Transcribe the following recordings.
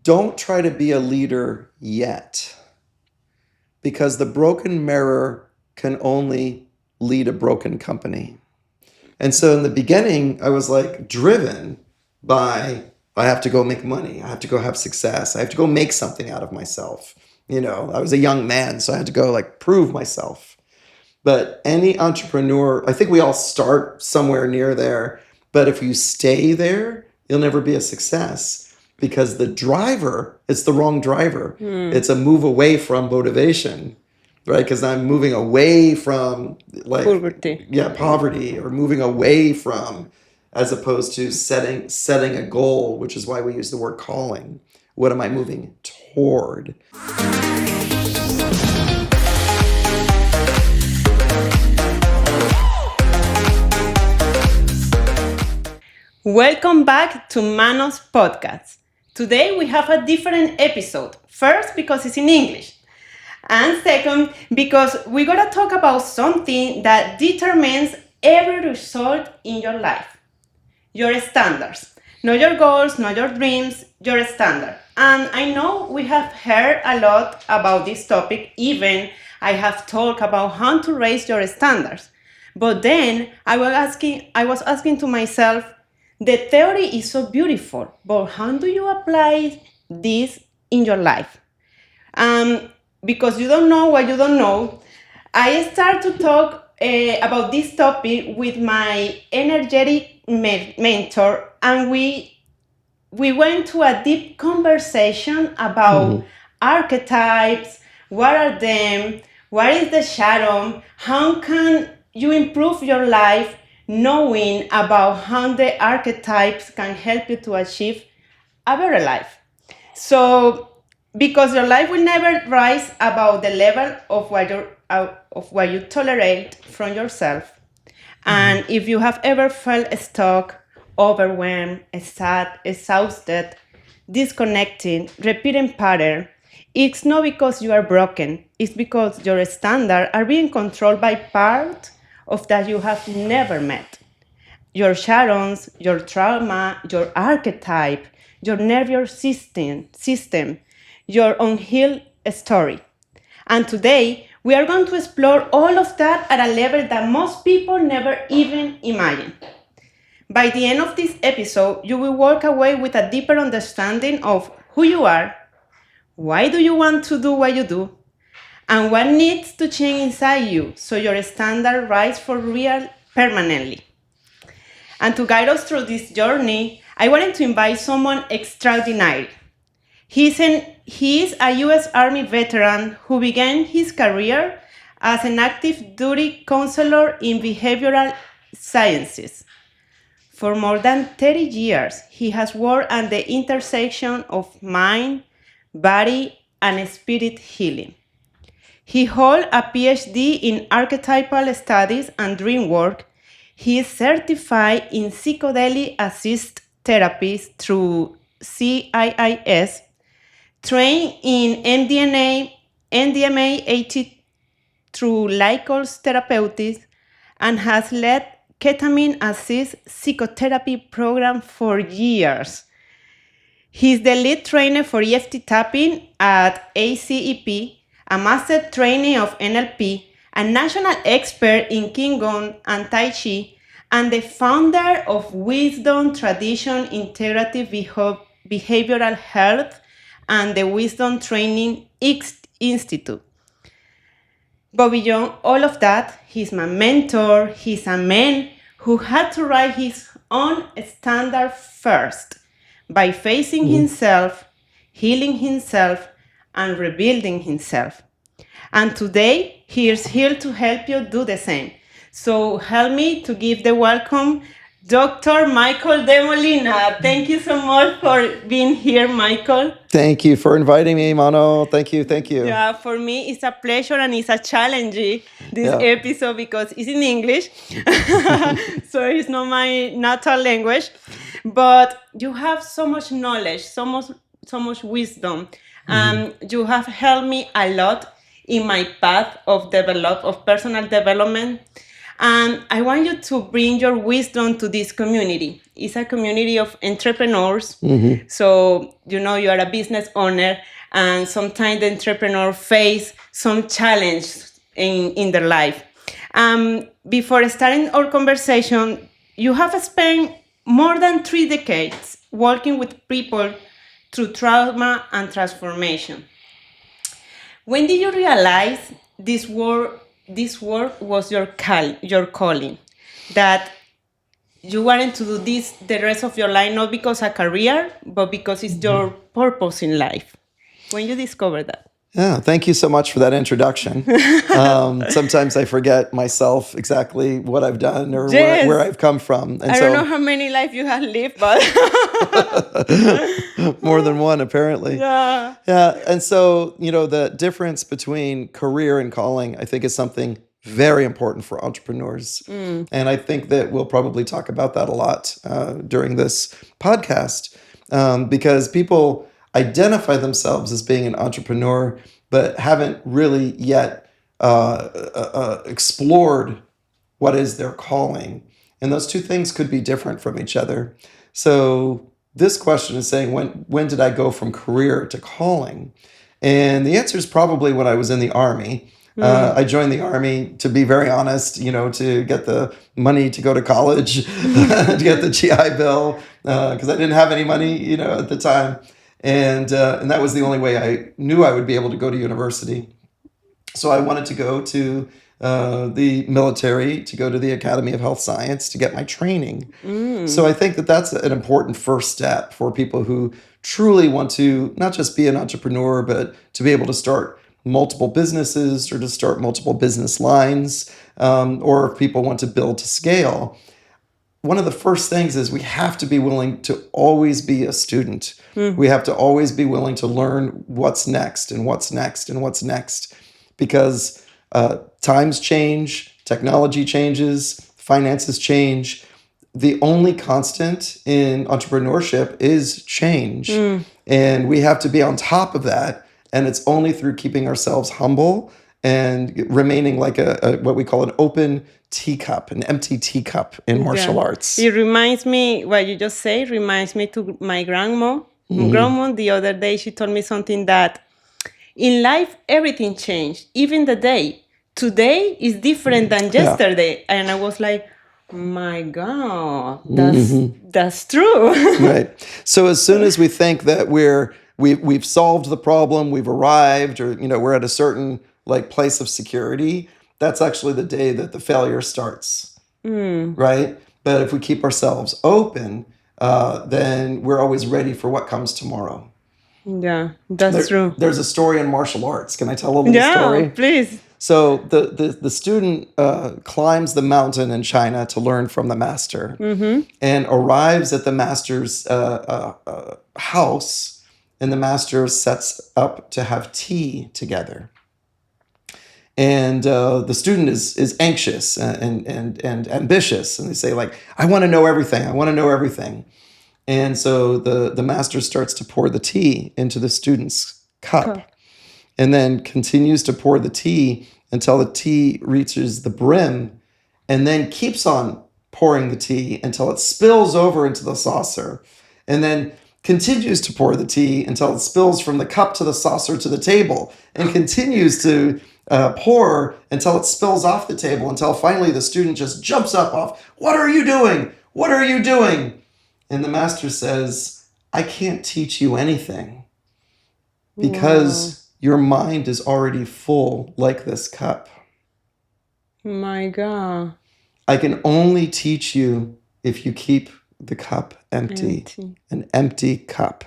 don't try to be a leader yet, because the broken mirror can only lead a broken company. And so in the beginning, I was like driven by, I have to go make money. I have to go have success. I have to go make something out of myself. I was a young man, so I had to go like prove myself. But any entrepreneur, I think we all start somewhere near there. But if you stay there, you'll never be a success, because the driver, it's the wrong driver. It's a move away from motivation, right? Because I'm moving away from like poverty, or moving away from, as opposed to setting a goal, which is why we use the word calling. What am I moving toward? Welcome back to Mano's podcast. Today we have a different episode. First, because it's in English. And second, because we're going to talk about something that determines every result in your life. Your standards. Not your goals, not your dreams, your standard. And I know we have heard a lot about this topic. Even I have talked about how to raise your standards. But then I was asking to myself, the theory is so beautiful, but how do you apply this in your life? Because you don't know what you don't know, I start to talk about this topic with my energetic mentor, and we went to a deep conversation about archetypes. What are them? What is the shadow? How can you improve your life knowing about how the archetypes can help you to achieve a better life? So, because your life will never rise above the level of what you tolerate from yourself. And if you have ever felt stuck, overwhelmed, sad, exhausted, disconnected, repeating pattern, it's not because you are broken. It's because your standards are being controlled by part of that you have never met. Your shadows, your trauma, your archetype, your nervous system, your unhealed story. And today, we are going to explore all of that at a level that most people never even imagine. By the end of this episode, you will walk away with a deeper understanding of who you are, why do you want to do what you do, and what needs to change inside you so your standard rise for real permanently. And to guide us through this journey, I wanted to invite someone extraordinary. He is a U.S. Army veteran who began his career as an active duty counselor in behavioral sciences. For more than 30 years, he has worked at the intersection of mind, body, and spirit healing. He holds a PhD in archetypal studies and dream work. He is certified in psychedelic assist therapies through CIIS, trained in MDMA-80 through Lycos Therapeutics, and has led ketamine-assist psychotherapy program for years. He's the lead trainer for EFT tapping at ACEP, a master trainee of NLP, a national expert in Qigong and Tai Chi, and the founder of Wisdom Tradition Integrative Behavioral Health and the Wisdom Training Institute. But beyond all of that, he's my mentor. He's a man who had to write his own standard first by facing himself, healing himself, and rebuilding himself. And today, he is here to help you do the same. So help me to give the welcome Dr. Michael de Molina. Thank you so much for being here, Michael. Thank you for inviting me, Mano. Thank you. Yeah, for me, it's a pleasure and it's a challenge, this episode, because it's in English. So it's not my natal language. But you have so much knowledge, so much wisdom. You have helped me a lot in my path of personal development. And I want you to bring your wisdom to this community. It's a community of entrepreneurs. So, you are a business owner, and sometimes the entrepreneur face some challenge in their life. Before starting our conversation, you have spent more than 3 decades working with people through trauma and transformation. When did you realize this work was your calling? That you wanted to do this the rest of your life, not because a career, but because it's your purpose in life. When you discovered that? Yeah, thank you so much for that introduction. Sometimes I forget myself exactly what I've done or Yes. where I've come from. And I don't know how many lives you have lived, but more than one, apparently. yeah. Yeah. And so, the difference between career and calling, I think, is something very important for entrepreneurs. And I think that we'll probably talk about that a lot during this podcast because people identify themselves as being an entrepreneur, but haven't really yet explored what is their calling. And those two things could be different from each other. So this question is saying, when did I go from career to calling? And the answer is probably when I was in the Army. I joined the Army, to be very honest, to get the money to go to college, to get the GI Bill, because I didn't have any money, at the time. And that was the only way I knew I would be able to go to university. So I wanted to go to the military, to go to the Academy of Health Science to get my training. So I think that that's an important first step for people who truly want to not just be an entrepreneur, but to be able to start multiple businesses or to start multiple business lines, or if people want to build to scale. One of the first things is we have to be willing to always be a student. We have to always be willing to learn what's next and what's next and what's next, because times change, technology changes, finances change. The only constant in entrepreneurship is change. And we have to be on top of that. And it's only through keeping ourselves humble and remaining like a what we call an open teacup, an empty teacup in martial arts. It reminds me, what you just said reminds me to my grandma. Grandma, the other day, she told me something that in life, everything changed, even the day. Today is different than yesterday. And I was like, my God, that's true. Right. So as soon as we think that we've solved the problem, we've arrived, or we're at a certain place of security, that's actually the day that the failure starts. Right? But if we keep ourselves open, then we're always ready for what comes tomorrow. Yeah, that's true. There's a story in martial arts. Can I tell a little story? Yeah, please. So the student climbs the mountain in China to learn from the master, and arrives at the master's house, and the master sets up to have tea together. And the student is anxious and ambitious, and they say, I want to know everything. I want to know everything. And so the master starts to pour the tea into the student's cup, and then continues to pour the tea until the tea reaches the brim, and then keeps on pouring the tea until it spills over into the saucer, and then continues to pour the tea until it spills from the cup to the saucer to the table, and continues to pour until it spills off the table, until finally the student just jumps up off. What are you doing? What are you doing? And the master says, I can't teach you anything because your mind is already full like this cup. My God. I can only teach you if you keep the cup empty. An empty cup.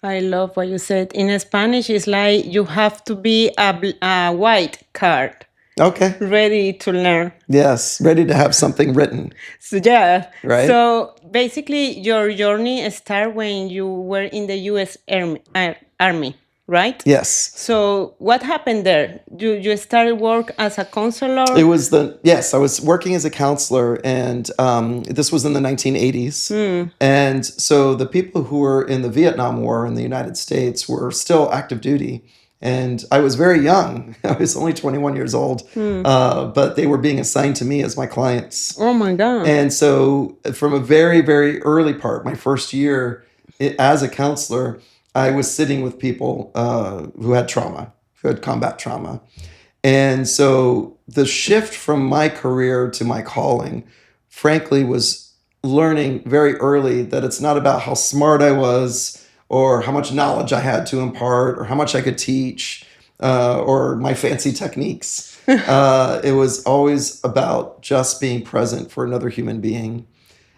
I love what you said. In Spanish, it's like you have to be a white card. Okay. Ready to learn. Yes, ready to have something written. So yeah. Right. So basically, your journey started when you were in the U.S. Army, right? Yes. So what happened there? You started work as a counselor? I was working as a counselor, and this was in the 1980s. And so the people who were in the Vietnam War in the United States were still active duty. And I was very young. I was only 21 years old, but they were being assigned to me as my clients. Oh my God. And so from a very, very early part, my first year as a counselor, I was sitting with people who had trauma, who had combat trauma. And so the shift from my career to my calling, frankly, was learning very early that it's not about how smart I was or how much knowledge I had to impart or how much I could teach or my fancy techniques. It was always about just being present for another human being.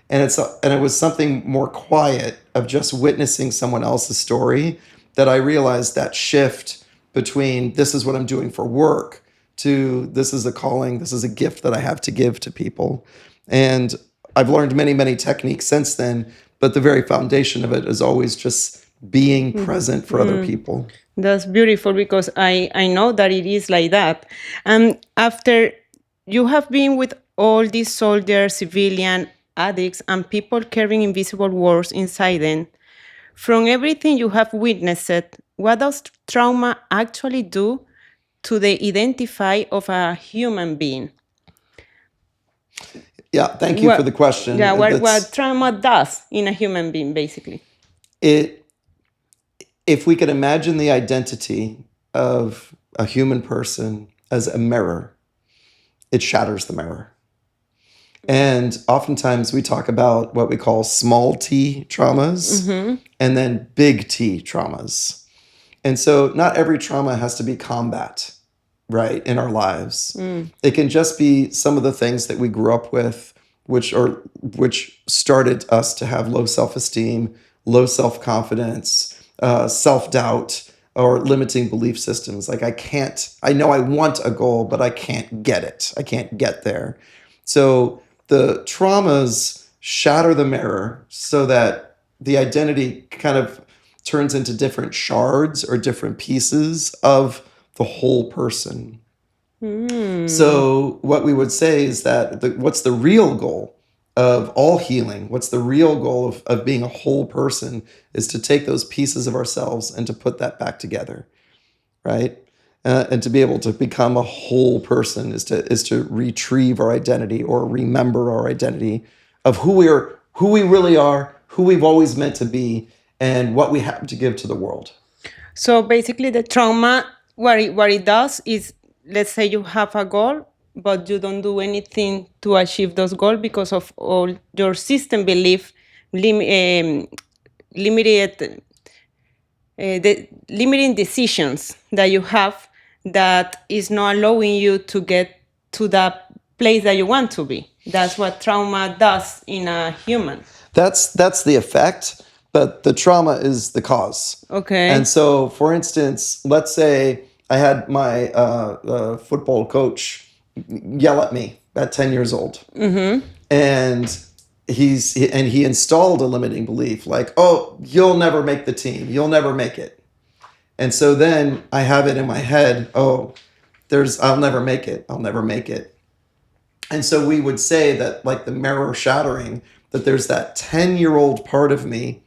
And it was something more quiet of just witnessing someone else's story that I realized that shift between this is what I'm doing for work to this is a calling, this is a gift that I have to give to people. And I've learned many, many techniques since then, but the very foundation of it is always just being present for other people. That's beautiful because I know that it is like that. And after you have been with all these soldiers, civilian, addicts, and people carrying invisible wars inside them, from everything you have witnessed, what does trauma actually do to the identify of a human being? Yeah, thank you for the question. Yeah, what trauma does in a human being, basically. If we could imagine the identity of a human person as a mirror, it shatters the mirror. And oftentimes we talk about what we call small t traumas and then big T traumas. And so not every trauma has to be combat, right, in our lives. It can just be some of the things that we grew up with, which started us to have low self-esteem, low self-confidence, self-doubt, or limiting belief systems. Like I know I want a goal, but I can't get it. I can't get there. So the traumas shatter the mirror so that the identity kind of turns into different shards or different pieces of the whole person. So what we would say is that what's the real goal of all healing? What's the real goal of being a whole person is to take those pieces of ourselves and to put that back together, right? And to be able to become a whole person is to retrieve our identity or remember our identity of who we really are, who we've always meant to be, and what we have to give to the world. So basically, the trauma, what it does is, let's say you have a goal, but you don't do anything to achieve those goals because of all your system belief, limited, the limiting decisions that you have that is not allowing you to get to that place that you want to be. That's what trauma does in a human. That's the effect, but the trauma is the cause. Okay. And so, for instance, let's say I had my football coach yell at me at 10 years old. And he installed a limiting belief like, oh, you'll never make the team. You'll never make it. And so then I have it in my head, oh, I'll never make it. I'll never make it. And so we would say that, like the mirror shattering, that there's that 10-year-old part of me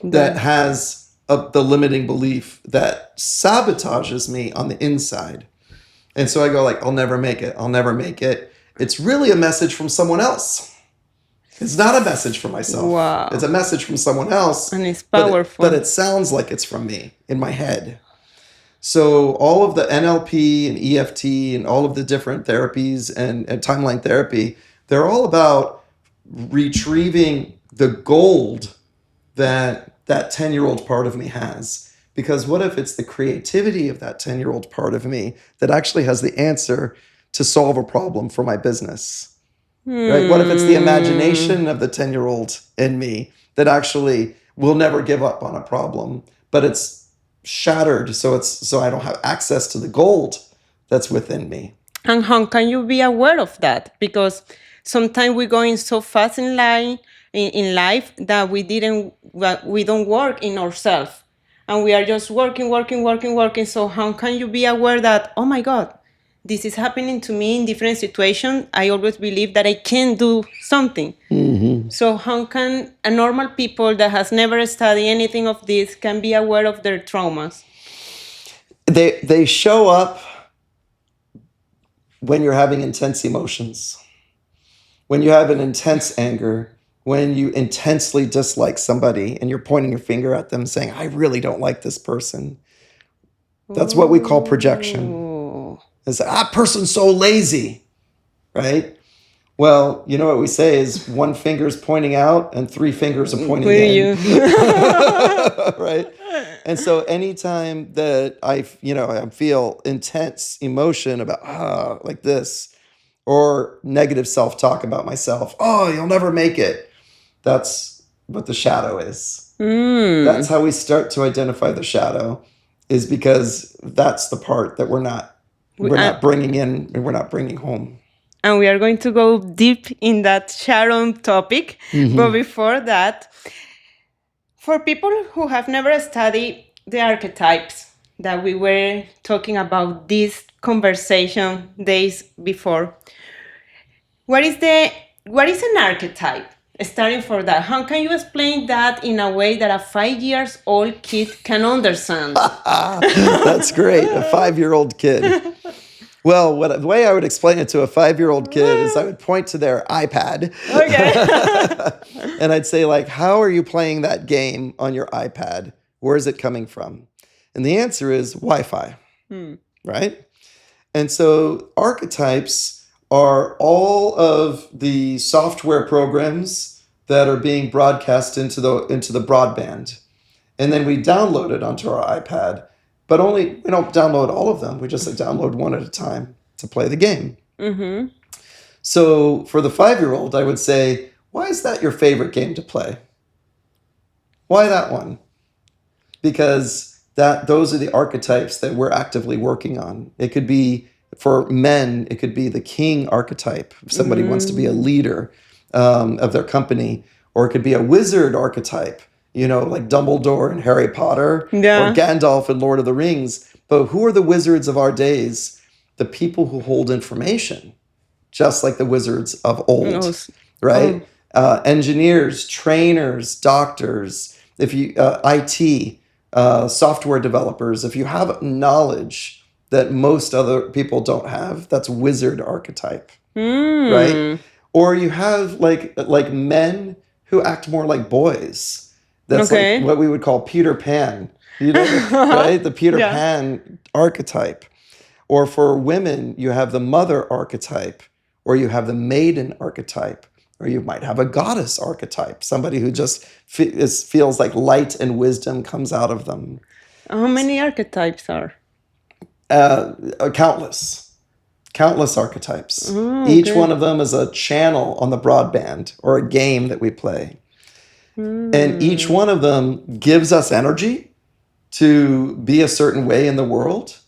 that has the limiting belief that sabotages me on the inside. And so I go like, I'll never make it. I'll never make it. It's really a message from someone else. It's not a message from myself. Wow. It's a message from someone else. And it's powerful. But it sounds like it's from me in my head. So all of the NLP and EFT and all of the different therapies and timeline therapy, they're all about retrieving the gold that 10-year-old part of me has. Because what if it's the creativity of that 10-year-old part of me that actually has the answer to solve a problem for my business? Right? What if it's the imagination of the 10-year-old in me that actually will never give up on a problem, but it's shattered so I don't have access to the gold that's within me? And how can you be aware of that? Because sometimes we're going so fast in life that we don't work in ourselves, and we are just working. So how can you be aware that, oh my God, this is happening to me in different situations? I always believe that I can do something. So how can a normal people that has never studied anything of this can be aware of their traumas? They show up when you're having intense emotions, when you have an intense anger, when you intensely dislike somebody and you're pointing your finger at them saying, I really don't like this person. That's what we call projection. Ooh. It's that person's so lazy, right? Well, you know what we say is one finger's pointing out and three fingers are pointing in. Right? And so anytime that I feel intense emotion about like this, or negative self-talk about myself, oh, you'll never make it. That's what the shadow is. That's how we start to identify the shadow, is because that's the part that we're not bringing in and we're not bringing home. And we are going to go deep in that shadow topic. But before that, for people who have never studied the archetypes that we were talking about this conversation days before, what is an archetype? Starting for that, how can you explain that in a way that a 5-year-old kid can understand? That's great. A 5-year-old kid. Well, the way I would explain it to a 5-year-old kid is I would point to their iPad. Okay. And I'd say, like, how are you playing that game on your iPad? Where is it coming from? And the answer is Wi-Fi, right? And so archetypes are all of the software programs that are being broadcast into the broadband. And then we download it onto our iPad. But we don't download all of them. We just download one at a time to play the game. So for the 5-year-old, I would say, why is that your favorite game to play? Why that one? Because those are the archetypes that we're actively working on. It could be, for men, it could be the king archetype. If somebody wants to be a leader of their company, or it could be a wizard archetype. Like Dumbledore and Harry Potter, or Gandalf and Lord of the Rings. But who are the wizards of our days? The people who hold information, just like the wizards of old, right? Engineers, trainers, doctors, IT, software developers. If you have knowledge that most other people don't have, that's wizard archetype, right? Or you have like men who act more like boys. That's like what we would call Peter Pan, right? The Peter Pan archetype. Or for women, you have the mother archetype, or you have the maiden archetype, or you might have a goddess archetype, somebody who just feels like light and wisdom comes out of them. How many archetypes are? Countless archetypes. Each one of them is a channel on the broadband or a game that we play. And each one of them gives us energy to be a certain way in the world,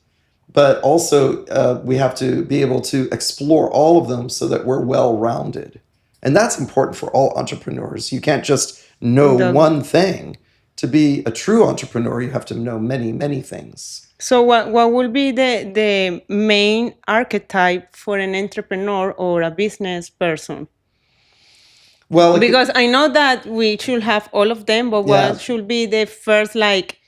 but also we have to be able to explore all of them so that we're well-rounded. And that's important for all entrepreneurs. You can't just know one thing. To be a true entrepreneur, you have to know many, many things. So what will be the main archetype for an entrepreneur or a business person? Well, because I know that we should have all of them, but what should be the first, like,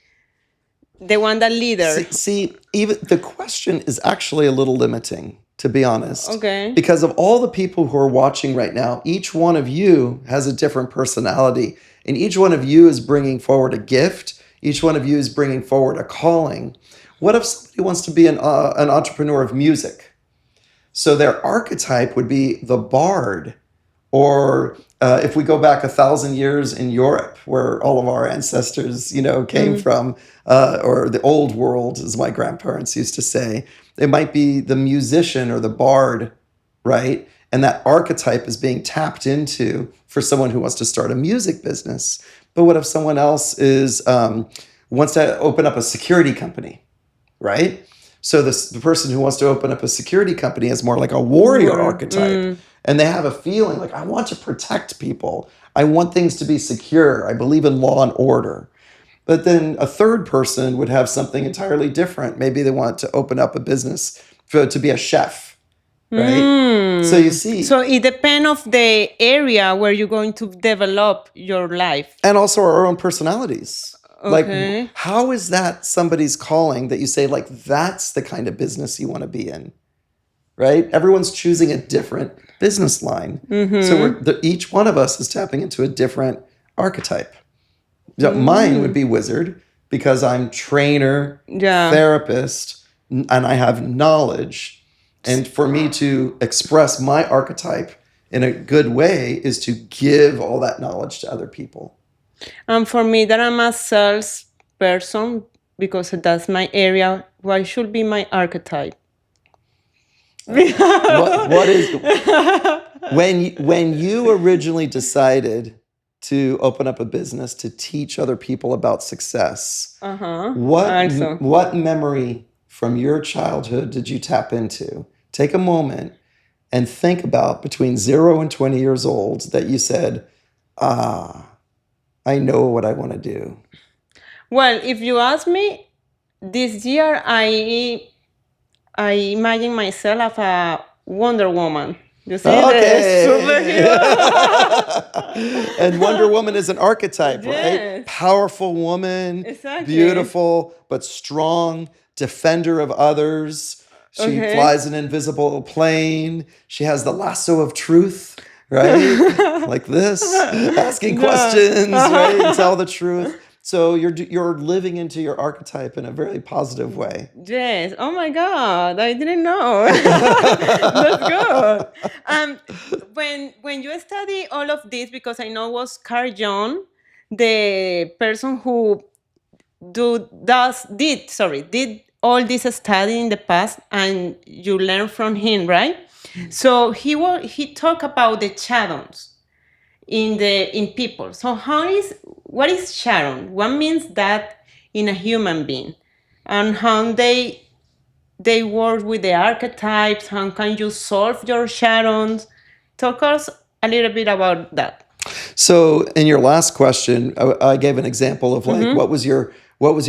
the one that leader? See, even the question is actually a little limiting, to be honest. Okay. Because of all the people who are watching right now, each one of you has a different personality. And each one of you is bringing forward a gift. Each one of you is bringing forward a calling. What if somebody wants to be an entrepreneur of music? So their archetype would be the bard. Or if we go back 1,000 years in Europe, where all of our ancestors, came from, or the old world, as my grandparents used to say, it might be the musician or the bard, right? And that archetype is being tapped into for someone who wants to start a music business. But what if someone else wants to open up a security company, right? So the person who wants to open up a security company is more like a warrior archetype. And they have a feeling like, I want to protect people. I want things to be secure. I believe in law and order. But then a third person would have something entirely different. Maybe they want to open up a business to be a chef, right? So you see. So it depends of the area where you're going to develop your life. And also our own personalities. Like, Okay. how is that somebody's calling that you say, like, that's the kind of business you want to be in, right? Everyone's choosing a different business line. So each one of us is tapping into a different archetype. Mine would be wizard because I'm trainer, Yeah. therapist, and I have knowledge. And for me to express my archetype in a good way is to give all that knowledge to other people. And for me, that I'm a sales person because that's my area. What should be my archetype? What is when you originally decided to open up a business to teach other people about success? Also. What memory from your childhood did you tap into? Take a moment and think about between 0 and 20 years old that you said, I know what I want to do. Well, if you ask me, this year I imagine myself as a Wonder Woman. You see Okay. the superhero? And Wonder Woman is an archetype, Yes. right? Powerful woman, Exactly. beautiful but strong, defender of others. She Okay. flies an invisible plane. She has the lasso of truth, right? Like this, asking questions, right? Tell the truth. So you're living into your archetype in a very positive way. Yes. Oh my God, I didn't know. That's good. When you study all of this, because I know it was Carl Jung, the person who did all this study in the past, and you learn from him, right? So he talked about the shadows in people. So what is shadow? What means that in a human being, and how they work with the archetypes? How can you solve your shadows? Talk us a little bit about that. So in your last question, I gave an example of like, what was your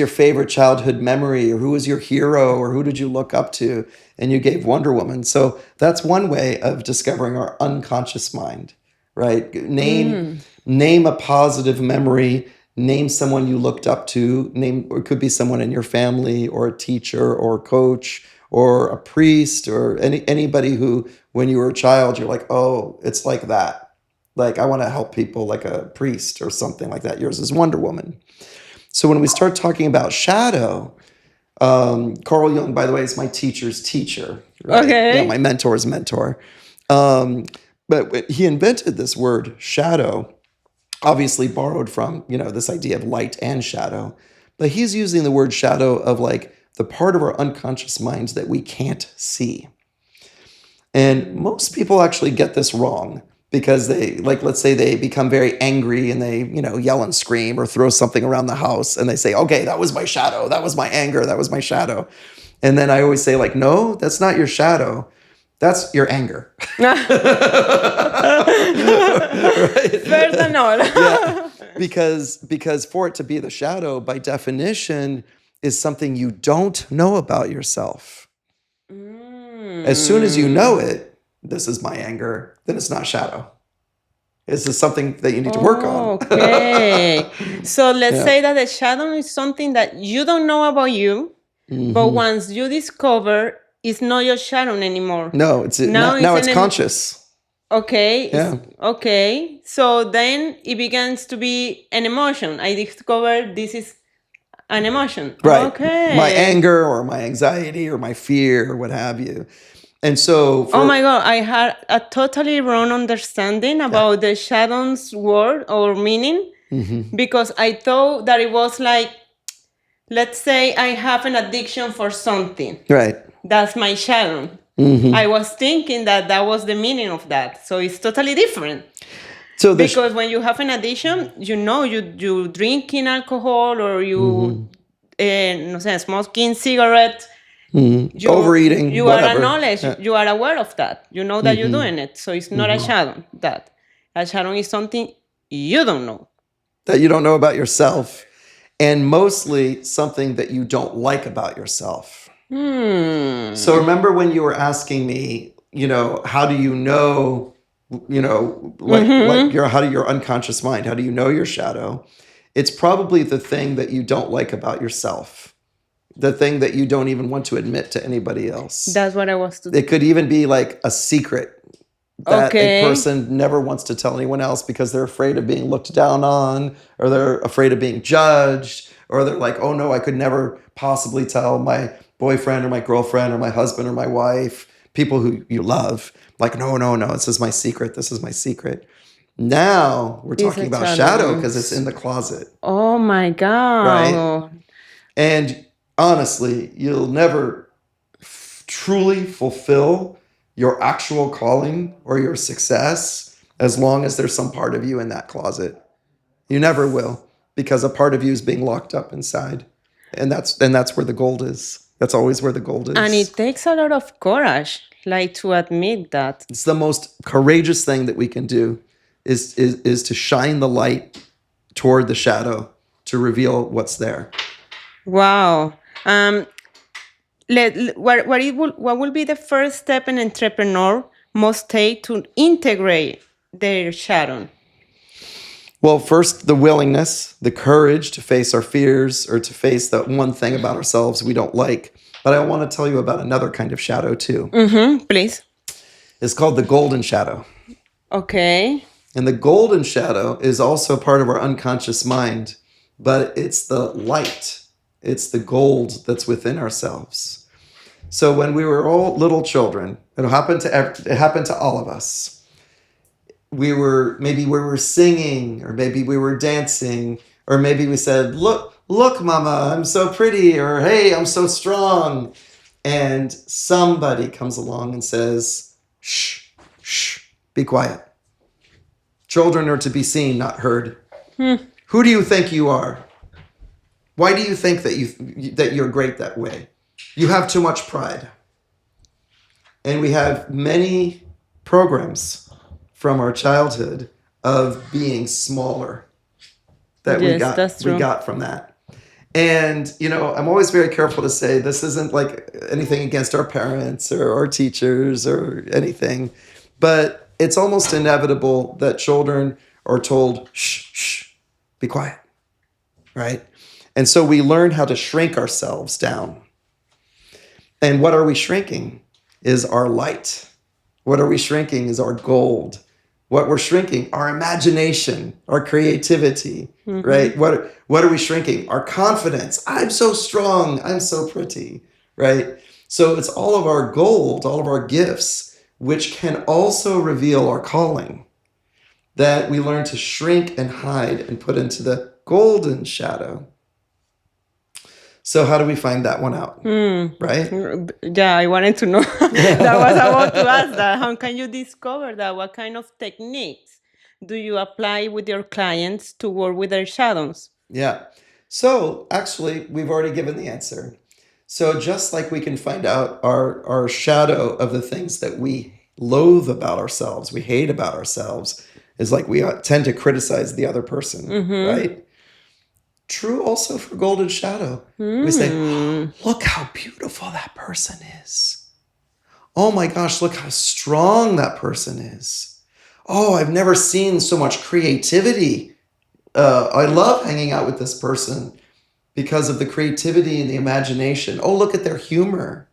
favorite childhood memory, or who was your hero, or who did you look up to? And you gave Wonder Woman. So that's one way of discovering our unconscious mind, right? Name a positive memory, name someone you looked up to, or it could be someone in your family, or a teacher, or a coach, or a priest, or anybody who, when you were a child, you're like, oh, it's like that. Like, I want to help people like a priest or something like that. Yours is Wonder Woman. So when we start talking about shadow, Carl Jung, by the way, is my teacher's teacher. Right? Okay. Yeah, my mentor's mentor. But he invented this word shadow, obviously borrowed from, this idea of light and shadow. But he's using the word shadow of like the part of our unconscious minds that we can't see. And most people actually get this wrong. Because they, like, let's say they become very angry and they, yell and scream or throw something around the house and they say, okay, that was my shadow. That was my anger. That was my shadow. And then I always say, like, no, that's not your shadow. That's your anger. Right? Personal. Yeah. Because for it to be the shadow, by definition, is something you don't know about yourself. As soon as you know it, this is my anger, then it's not shadow. This is something that you need to work on. Okay. So let's say that the shadow is something that you don't know about you, but once you discover, it's not your shadow anymore. No, now it's conscious. Okay. Yeah. Okay. So then it begins to be an emotion. I discovered this is an emotion. Right. Okay. My anger or my anxiety or my fear or what have you. And so oh my God, I had a totally wrong understanding about the shadow's word or meaning, because I thought that it was like, let's say I have an addiction for something. Right. That's my shadow. I was thinking that was the meaning of that. So it's totally different. So because when you have an addiction, you drinking alcohol or you no sé, smoking cigarettes. Overeating, you whatever. are acknowledged, you are aware of that, you know that you're doing it, so it's not a shadow. That a shadow is something you don't know, that you don't know about yourself, and mostly something that you don't like about yourself. So remember when you were asking me, how do you know, how do your unconscious mind, how do you know your shadow? it's probably the thing that you don't like about yourself, the thing that you don't even want to admit to anybody else. That's what I was to. It could even be like a secret that a Okay. person never wants to tell anyone else because they're afraid of being looked down on, or they're afraid of being judged, or they're like, oh no, I could never possibly tell my boyfriend or my girlfriend or my husband or my wife, people who you love, like, no, this is my secret. This is my secret. Now we're talking about shadow because it's in the closet. Oh my God. Right? And honestly, you'll never truly fulfill your actual calling or your success as long as there's some part of you in that closet. You never will, because a part of you is being locked up inside. And that's where the gold is. That's always where the gold is. And it takes a lot of courage, like, to admit that. It's the most courageous thing that we can do is to shine the light toward the shadow to reveal what's there. Wow. What will be the first step an entrepreneur must take to integrate their shadow? Well, first, the willingness, the courage to face our fears or to face that one thing about ourselves we don't like. But I want to tell you about another kind of shadow too. Mm-hmm, please. It's called the golden shadow. Okay. And the golden shadow is also part of our unconscious mind, but it's the light. It's the gold that's within ourselves. So when we were all little children, it happened to all of us. We were singing, or maybe we were dancing, or maybe we said, look, mama, I'm so pretty, or hey, I'm so strong. And somebody comes along and says, shh, be quiet. Children are to be seen, not heard. Who do you think you are? Why do you think that you're great that way? You have too much pride. And we have many programs from our childhood of being smaller that we got from that. And, I'm always very careful to say this isn't like anything against our parents or our teachers or anything, but it's almost inevitable that children are told, shh, be quiet, right? And so we learn how to shrink ourselves down. And what are we shrinking is our light. What are we shrinking is our gold. What we're shrinking, our imagination, our creativity, right? What are we shrinking? Our confidence. I'm so strong. I'm so pretty, right? So it's all of our gold, all of our gifts, which can also reveal our calling, that we learn to shrink and hide and put into the golden shadow. So how do we find that one out, right? Yeah, I wanted to know. That was about to ask that. How can you discover that? What kind of techniques do you apply with your clients to work with their shadows? Yeah. So actually, we've already given the answer. So just like we can find out our shadow of the things that we loathe about ourselves, we hate about ourselves, is like we tend to criticize the other person, right? True also for golden shadow. We say, look how beautiful that person is. Oh my gosh, look how strong that person is. Oh, I've never seen so much creativity. I love hanging out with this person because of the creativity and the imagination. Oh, look at their humor.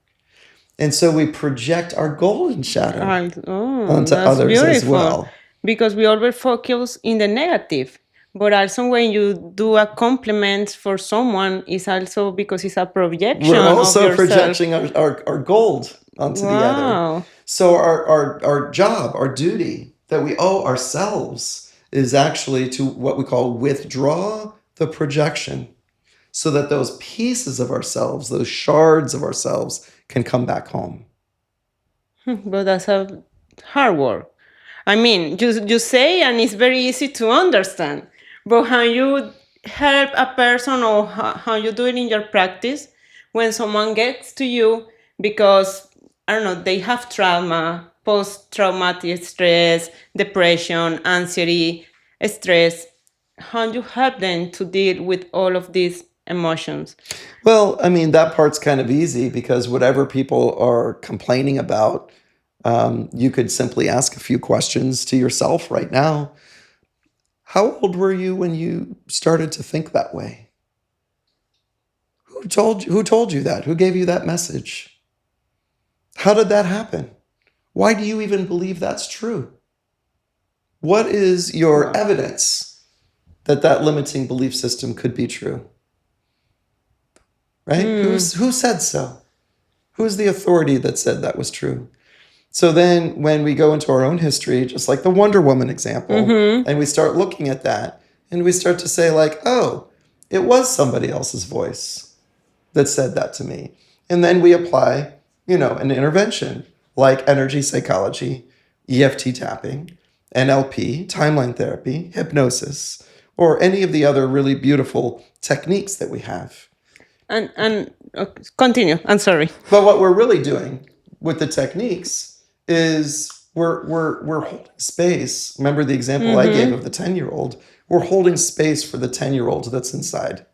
And so we project our golden shadow onto others as well. Because we always focus in the negative. But also when you do a compliment for someone, it's also because it's a projection. We're also of projecting our gold onto the other. So our job, our duty that we owe ourselves is actually to what we call withdraw the projection, so that those pieces of ourselves, those shards of ourselves, can come back home. But that's a hard work. I mean, you say, and it's very easy to understand. But how you help a person, or how you do it in your practice when someone gets to you because, I don't know, they have trauma, post-traumatic stress, depression, anxiety, stress. How do you help them to deal with all of these emotions? Well, I mean, that part's kind of easy because whatever people are complaining about, you could simply ask a few questions to yourself right now. How old were you when you started to think that way? Who told you that? Who gave you that message? How did that happen? Why do you even believe that's true? What is your evidence that that limiting belief system could be true? Right? Who said so? Who's the authority that said that was true? So then when we go into our own history, just like the Wonder Woman example, and we start looking at that, and we start to say like, oh, it was somebody else's voice that said that to me. And then we apply, an intervention like energy psychology, EFT tapping, NLP, timeline therapy, hypnosis, or any of the other really beautiful techniques that we have. And continue. I'm sorry. But what we're really doing with the techniques is we're holding space. Remember the example I gave of the 10-year-old? We're holding space for the 10-year-old that's inside.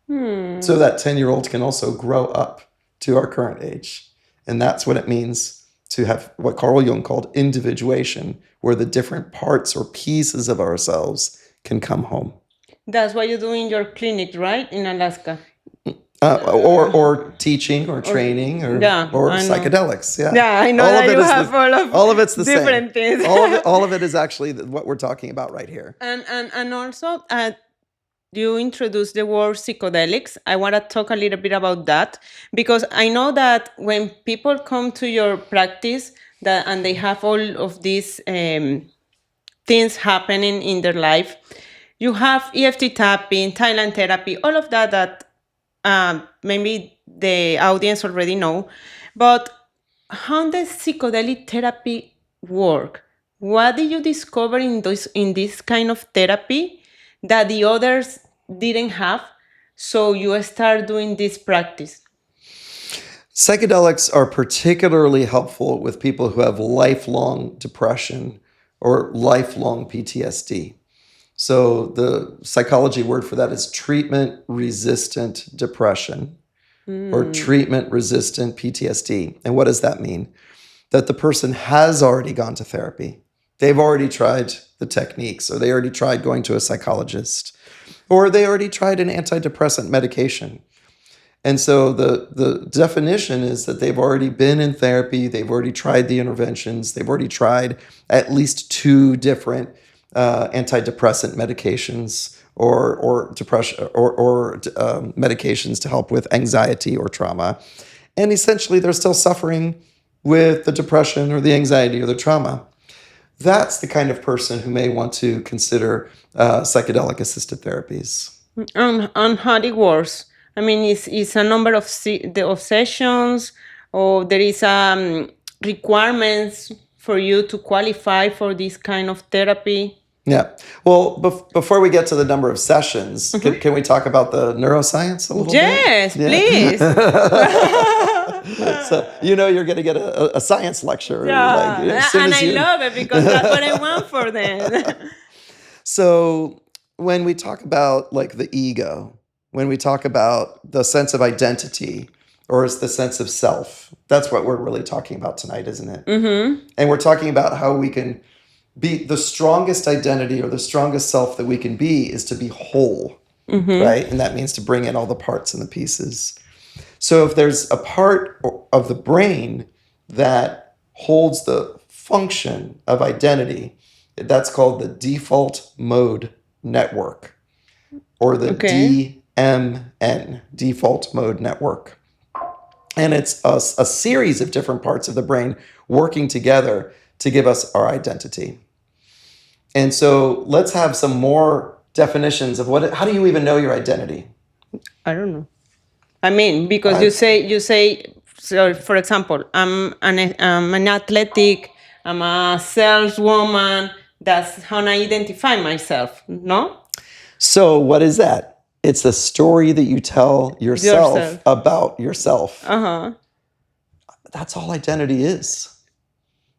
So that 10-year-old can also grow up to our current age. And that's what it means to have what Carl Jung called individuation, where the different parts or pieces of ourselves can come home. That's what you do in your clinic, right? In Alaska. Or teaching or training or psychedelics. Yeah, I know that you have all of it's the different same. things. all of it is actually what we're talking about right here. And also, you introduced the word psychedelics. I want to talk a little bit about that, because I know that when people come to your practice and they have all of these things happening in their life, you have EFT tapping, Thailand therapy, all of that maybe the audience already know. But how does psychedelic therapy work? What did you discover in this kind of therapy that the others didn't have? So you start doing this practice. Psychedelics are particularly helpful with people who have lifelong depression or lifelong PTSD. So the psychology word for that is treatment-resistant depression or treatment-resistant PTSD. And what does that mean? That the person has already gone to therapy. They've already tried the techniques, or they already tried going to a psychologist, or they already tried an antidepressant medication. And so the definition is that they've already been in therapy, they've already tried the interventions, they've already tried at least 2 different antidepressant medications or depression or medications to help with anxiety or trauma. And essentially they're still suffering with the depression or the anxiety or the trauma. That's the kind of person who may want to consider psychedelic assisted therapies. On how it works? I mean, it's a number of sessions, or there is requirements for you to qualify for this kind of therapy? Yeah. Well, before we get to the number of sessions, can we talk about the neuroscience a little bit? Yes, please. So you're going to get a science lecture. Yeah, I love it because that's what I want for them. So when we talk about like the ego, when we talk about the sense of identity, or it's the sense of self, that's what we're really talking about tonight, isn't it? Mm-hmm. And we're talking about how we can be the strongest identity or the strongest self that we can be is to be whole, right? And that means to bring in all the parts and the pieces. So if there's a part of the brain that holds the function of identity, that's called the default mode network, or the DMN, default mode network. And it's a series of different parts of the brain working together to give us our identity. And so let's have some more definitions of how do you even know your identity? I don't know. I mean, because you say, so for example, I'm an athletic, I'm a saleswoman. That's how I identify myself, no? So what is that? It's a story that you tell yourself about yourself. Uh-huh. That's all identity is.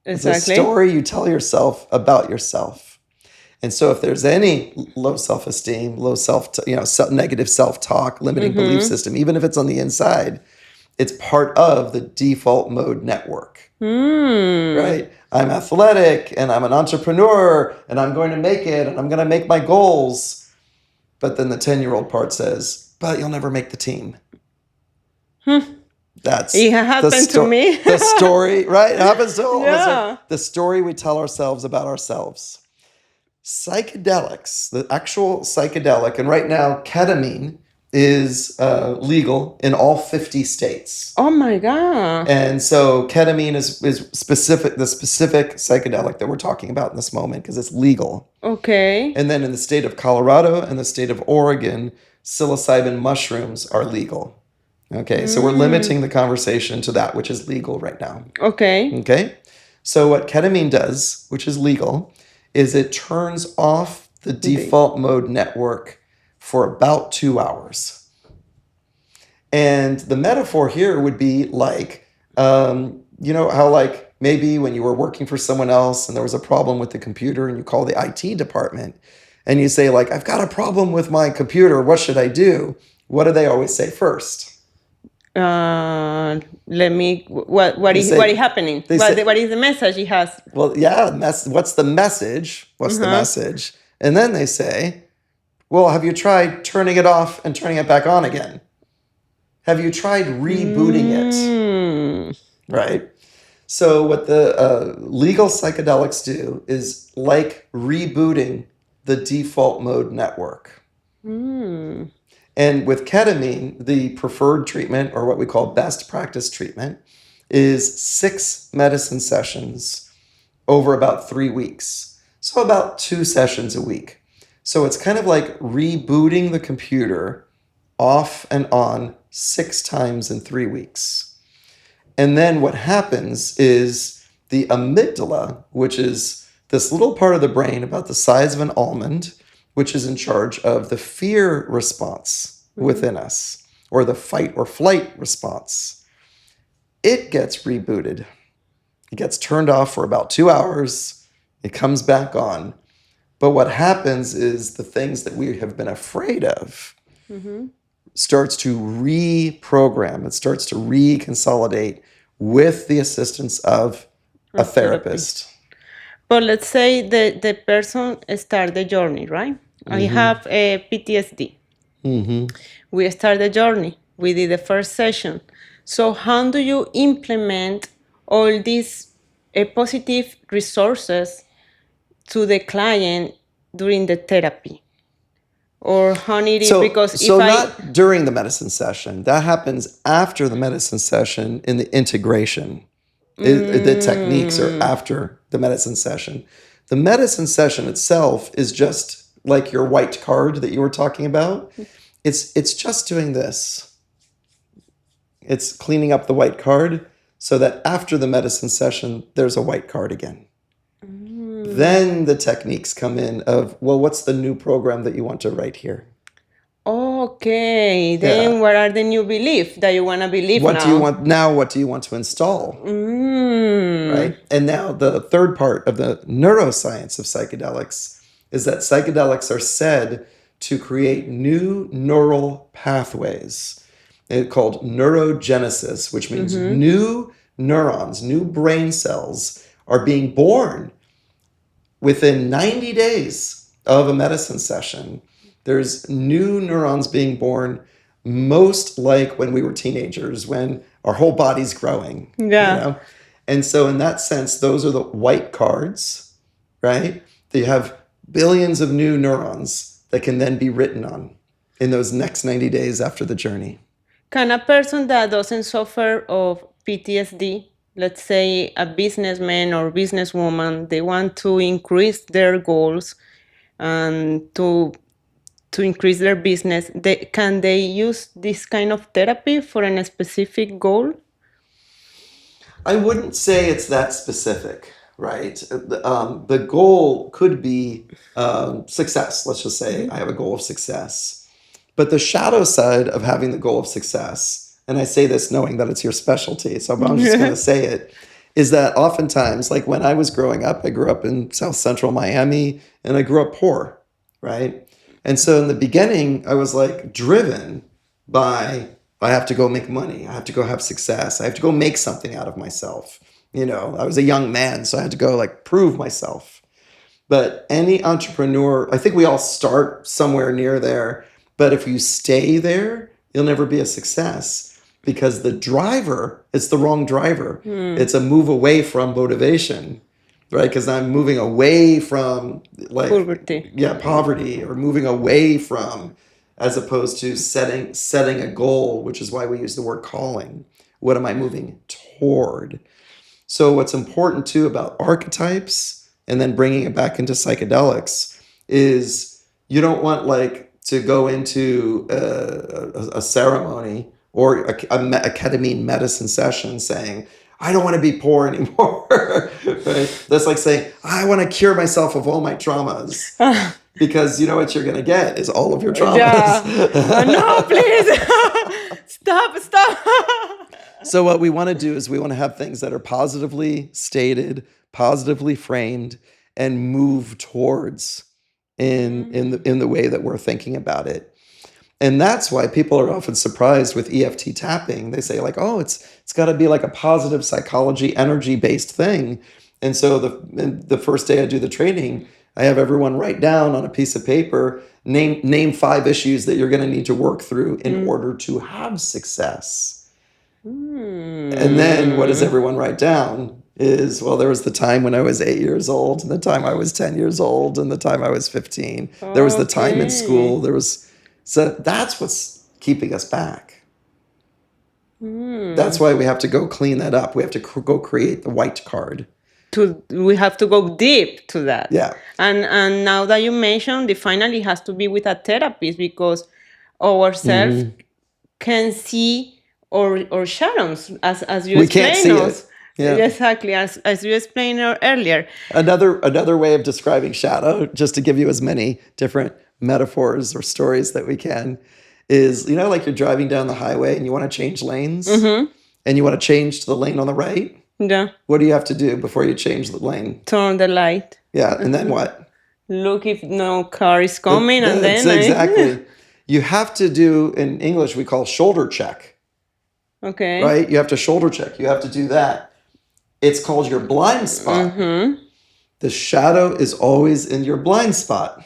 Exactly. It's a story you tell yourself about yourself. And so if there's any low self-esteem, negative self-talk, limiting belief system, even if it's on the inside, It's part of the default mode network, Mm. right? I'm athletic and I'm an entrepreneur and I'm going to make it and I'm going to make my goals. But then the 10-year-old part says, but you'll never make the team. That's It happened to me. the story, right? It happens to all of us. Yeah. The story we tell ourselves about ourselves. Psychedelics, the actual psychedelic, and right now ketamine is legal in all 50 states. Oh my God. And so ketamine is specific, the specific psychedelic that we're talking about in this moment because it's legal. Okay. And then in the state of Colorado and the state of Oregon, psilocybin mushrooms are legal. Okay, so we're limiting the conversation to that which is legal right now. Okay. Okay, so what ketamine does, which is legal, is it turns off the default mode network for about 2 hours. And the metaphor here would be like, you know how like maybe when you were working for someone else and there was a problem with the computer and you call the IT department and you say like, I've got a problem with my computer, what should I do? What do they always say first? Let me. What is happening? What is the message he has? Well, yeah. What's the message? What's the message? And then they say, well, have you tried turning it off and turning it back on again? Have you tried rebooting it? Right. So what the legal psychedelics do is like rebooting the default mode network. And with ketamine, the preferred treatment, or what we call best practice treatment, is 6 medicine sessions over about 3 weeks. So about 2 sessions a week. So it's kind of like rebooting the computer off and on 6 times in 3 weeks. And then what happens is the amygdala, which is this little part of the brain about the size of an almond, which is in charge of the fear response within us, or the fight or flight response. It gets rebooted. It gets turned off for about 2 hours. It comes back on. But what happens is the things that we have been afraid of starts to reprogram. It starts to reconsolidate with the assistance of a therapist. But let's say the person start the journey, right? I have a PTSD. We start the journey. We did the first session. So how do you implement all these positive resources to the client during the therapy? Or how it is? Because not during the medicine session. That happens after the medicine session in the integration. The techniques are after the medicine session. The medicine session itself is just like your white card that you were talking about. It's just doing this. It's cleaning up the white card so that after the medicine session, there's a white card again. Then the techniques come in of, well, what's the new program that you want to write here? Okay. Then what are the new beliefs that you want to believe what now? do you want now? What do you want to install? Right? And now the third part of the neuroscience of psychedelics is that psychedelics are said to create new neural pathways. It's called neurogenesis, which means new neurons, new brain cells are being born within 90 days of a medicine session. There's new neurons being born, most like when we were teenagers, when our whole body's growing. Yeah. You know? And so in that sense, those are the white cards, right? They have billions of new neurons that can then be written on in those next 90 days after the journey. Can a person that doesn't suffer of PTSD, let's say a businessman or businesswoman, they want to increase their goals and to increase their business, can they use this kind of therapy for a specific goal? I wouldn't say it's that specific, right? The goal could be success. Let's just say I have a goal of success. But the shadow side of having the goal of success, and I say this knowing that it's your specialty, so I'm just going to say it, is that oftentimes, like when I was growing up, I grew up in South Central Miami, and I grew up poor, right? And so in the beginning, I was like driven by I have to go make money. I have to go have success. I have to go make something out of myself. I was a young man, so I had to go like prove myself. But any entrepreneur, I think we all start somewhere near there. But if you stay there, you'll never be a success because the driver, it's the wrong driver. It's a move away from motivation, right? Because I'm moving away from like poverty, or moving away from, as opposed to setting a goal, which is why we use the word calling. What am I moving toward? So what's important too about archetypes, and then bringing it back into psychedelics, is you don't want like to go into a ceremony or a ketamine medicine session saying, I don't want to be poor anymore. Right? That's like saying, I want to cure myself of all my traumas. Because you know what you're going to get is all of your traumas. Yeah. No, please. Stop. So what we want to do is we want to have things that are positively stated, positively framed, and move towards in the way that we're thinking about it. And that's why people are often surprised with EFT tapping. They say like, oh, it's got to be like a positive psychology, energy-based thing. And so the first day I do the training, I have everyone write down on a piece of paper, name 5 issues that you're going to need to work through in order to have success. And then what does everyone write down is, well, there was the time when I was 8 years old, and the time I was 10 years old, and the time I was 15. There was the time in school. So that's what's keeping us back. That's why we have to go clean that up. We have to go create the white card. We have to go deep to that. Yeah. And now that you mentioned, it finally has to be with a therapist, because ourselves can see or shadows, as you we can't see us. It. Yeah. Exactly, as you explained earlier. Another way of describing shadow, just to give you as many different metaphors or stories that we can, is, like you're driving down the highway and you want to change lanes, and you want to change to the lane on the right. Yeah. What do you have to do before you change the lane? Turn the light. Yeah, and then what? Look if no car is coming, and then exactly. You have to do, in English we call shoulder check. Okay. Right? You have to shoulder check. You have to do that. It's called your blind spot. The shadow is always in your blind spot.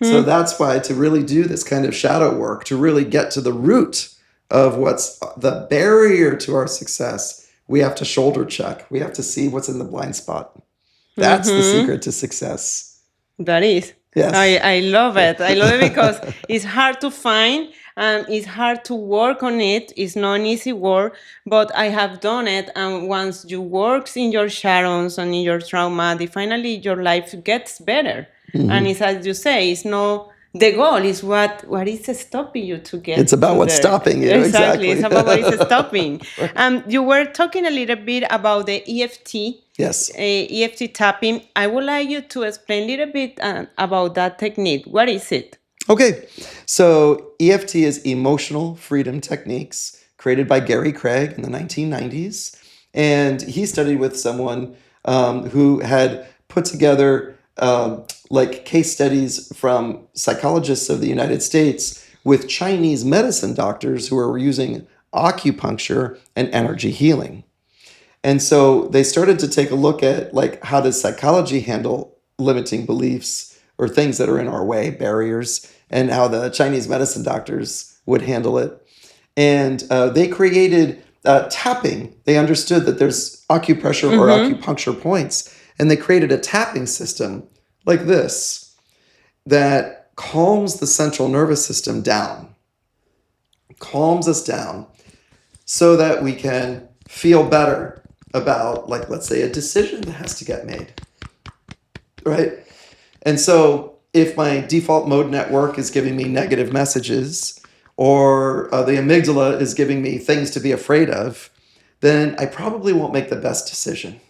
So that's why, to really do this kind of shadow work, to really get to the root of what's the barrier to our success, we have to shoulder check. We have to see what's in the blind spot. That's the secret to success. That is. Yes. I love it. I love it because it's hard to find and it's hard to work on it. It's not an easy work, but I have done it. And once you work in your shadows and in your trauma, finally your life gets better. And it's, as you say, it's not the goal, is what is stopping you to get. It's about what's stopping you. Exactly. It's about what is stopping. You were talking a little bit about the EFT. Yes. EFT tapping. I would like you to explain a little bit about that technique. What is it? Okay. So EFT is Emotional Freedom Techniques, created by Gary Craig in the 1990s. And he studied with someone who had put together like case studies from psychologists of the United States with Chinese medicine doctors who were using acupuncture and energy healing. And so they started to take a look at, like, how does psychology handle limiting beliefs or things that are in our way, barriers, and how the Chinese medicine doctors would handle it. And they created tapping. They understood that there's acupressure or acupuncture points, and they created a tapping system like this that calms the central nervous system down, calms us down, so that we can feel better about, like, let's say, a decision that has to get made, right? And so if my default mode network is giving me negative messages, or the amygdala is giving me things to be afraid of, then I probably won't make the best decision.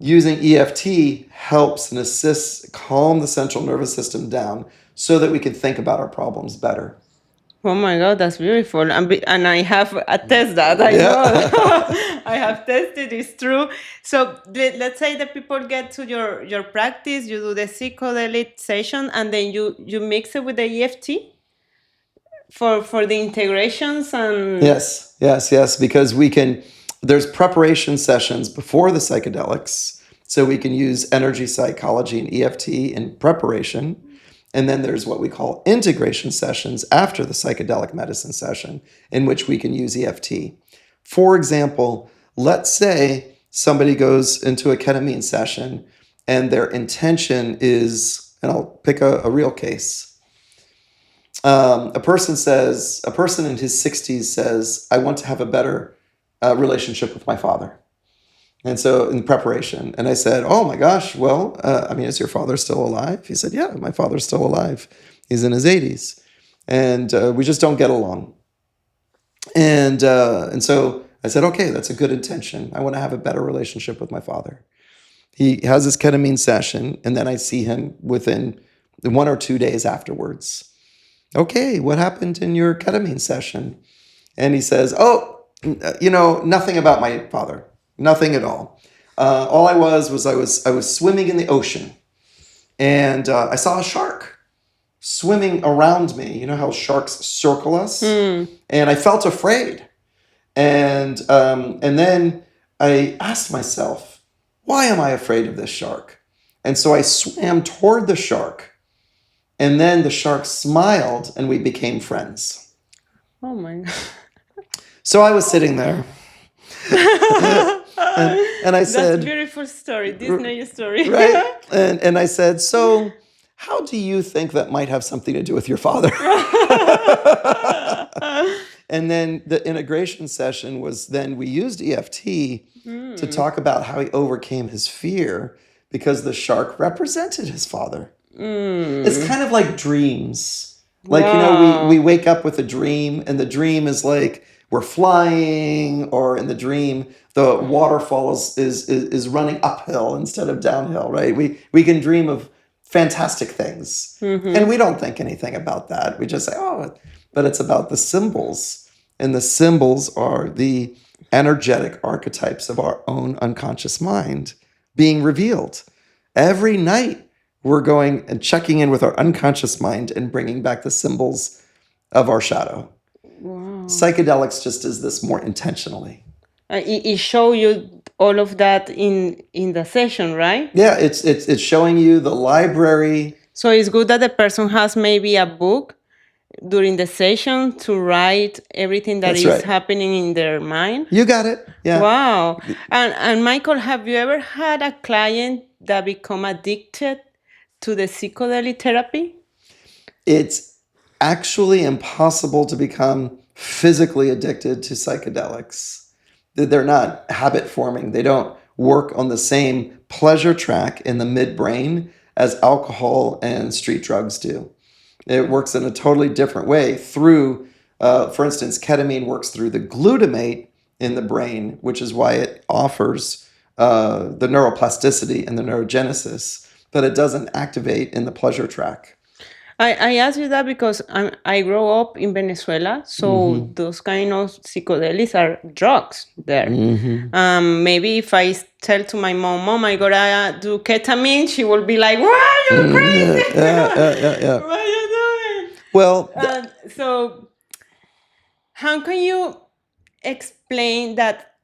Using EFT helps and assists calm the central nervous system down so that we can think about our problems better. Oh my God, that's beautiful. And I have tested that. I know. I have tested, it's true. So let's say that people get to your practice, you do the psychedelic session, and then you mix it with the EFT? for the integrations and Yes, because there's preparation sessions before the psychedelics, so we can use energy psychology and EFT in preparation. And then there's what we call integration sessions after the psychedelic medicine session, in which we can use EFT. For example, let's say somebody goes into a ketamine session and their intention is, and I'll pick a real case. A person in his 60s says, I want to have a better relationship with my father. And so in preparation, and I said, oh my gosh, well, is your father still alive? He said, yeah, my father's still alive. He's in his 80s. And we just don't get along. And so I said, okay, that's a good intention. I want to have a better relationship with my father. He has his ketamine session, and then I see him within 1 or 2 days afterwards. Okay, what happened in your ketamine session? And he says, nothing about my father. Nothing at all. All I was swimming in the ocean, and I saw a shark swimming around me. You know how sharks circle us? And I felt afraid. And then I asked myself, why am I afraid of this shark? And so I swam toward the shark. And then the shark smiled and we became friends. oh my God. So I was sitting there. and I said... That's a beautiful story, Disney story. Right? And I said, so how do you think that might have something to do with your father? And then the integration session was then we used EFT to talk about how he overcame his fear because the shark represented his father. It's kind of like dreams. Like, Wow. we wake up with a dream, and the dream is like we're flying, or in the dream, the waterfall is running uphill instead of downhill, right? We can dream of fantastic things. And we don't think anything about that. We just say, oh, but it's about the symbols. And the symbols are the energetic archetypes of our own unconscious mind being revealed. Every night, we're going and checking in with our unconscious mind and bringing back the symbols of our shadow. Wow. Psychedelics just does this more intentionally. It show you all of that in the session, right? Yeah, it's showing you the library. So it's good that the person has maybe a book during the session to write everything that That's is right. happening in their mind. You got it. Yeah. Wow. And Michael, have you ever had a client that become addicted to the psychedelic therapy? It's actually impossible to become physically addicted to psychedelics. They're not habit forming. They don't work on the same pleasure track in the midbrain as alcohol and street drugs do. It works in a totally different way through, for instance, ketamine works through the glutamate in the brain, which is why it offers the neuroplasticity and the neurogenesis, but it doesn't activate in the pleasure track. I ask you that because I grew up in Venezuela, so those kind of psychedelics are drugs there. Maybe if I tell to my mom, I gotta do ketamine, she will be like, "Wow, you're crazy! Yeah. What are you doing?" Well, So how can you explain that?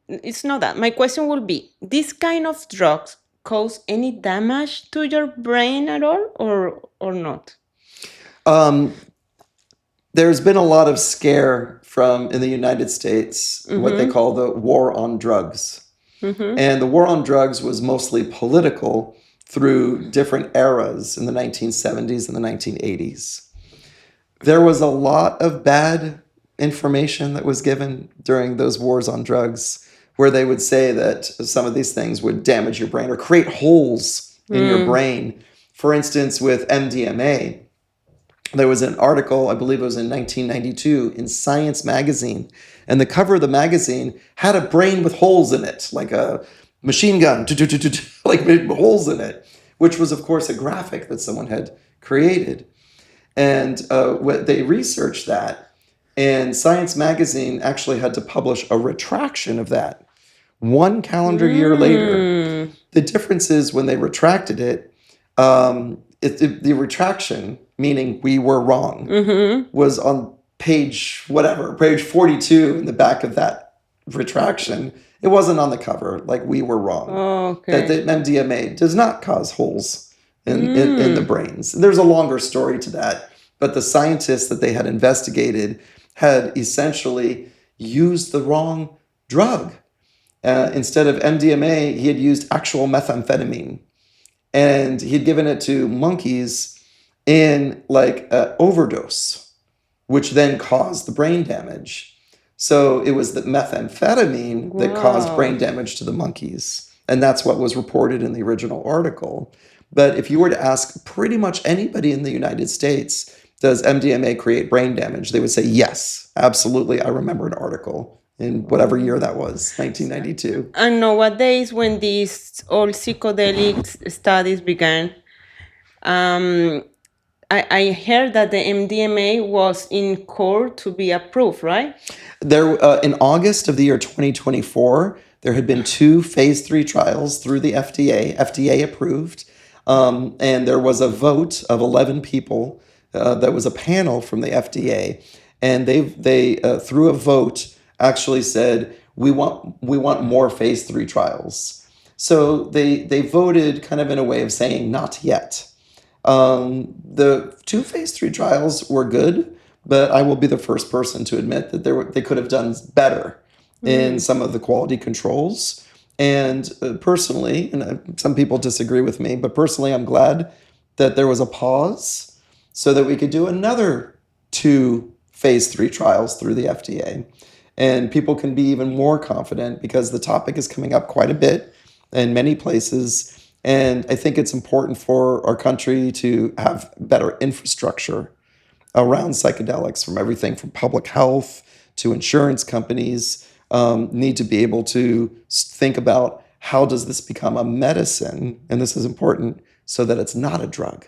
It's not that. My question will be: this kind of drugs cause any damage to your brain at all, or not? There's been a lot of scare in the United States, what they call the war on drugs. And the war on drugs was mostly political through different eras in the 1970s and the 1980s. There was a lot of bad information that was given during those wars on drugs, where they would say that some of these things would damage your brain or create holes in your brain. For instance, with MDMA, there was an article, I believe it was in 1992, in Science magazine, and the cover of the magazine had a brain with holes in it, like a machine gun, like holes in it, which was, of course, a graphic that someone had created. And they researched that, and Science magazine actually had to publish a retraction of that 1 calendar year later. The difference is when they retracted it, the retraction meaning we were wrong, Mm-hmm. was on page 42 in the back of that retraction. It wasn't on the cover, like we were wrong. That the Okay. MDMA does not cause holes in the brains. There's a longer story to that, but the scientists that they had investigated had essentially used the wrong drug. Instead of MDMA, he had used actual methamphetamine, and he had given it to monkeys in like an overdose, which then caused the brain damage. So it was the methamphetamine that caused brain Wow. damage to the monkeys. And that's what was reported in the original article. But if you were to ask pretty much anybody in the United States, does MDMA create brain damage? They would say, yes, absolutely. I remember an article in whatever year that was, 1992. And nowadays, when these all psychedelic studies began, um, I heard that the MDMA was in court to be approved, right? There, in August of the year 2024, there had been 2 phase 3 trials through the FDA approved, and there was a vote of 11 people. That was a panel from the FDA, and they through a vote actually said we want more phase 3 trials. So they voted kind of in a way of saying not yet. The 2 phase 3 trials were good, but I will be the first person to admit that they could have done better in some of the quality controls. And personally, and some people disagree with me, but personally, I'm glad that there was a pause so that we could do another 2 phase 3 trials through the FDA. And people can be even more confident because the topic is coming up quite a bit in many places. And I think it's important for our country to have better infrastructure around psychedelics, from everything from public health to insurance companies need to be able to think about how does this become a medicine, and this is important, so that it's not a drug.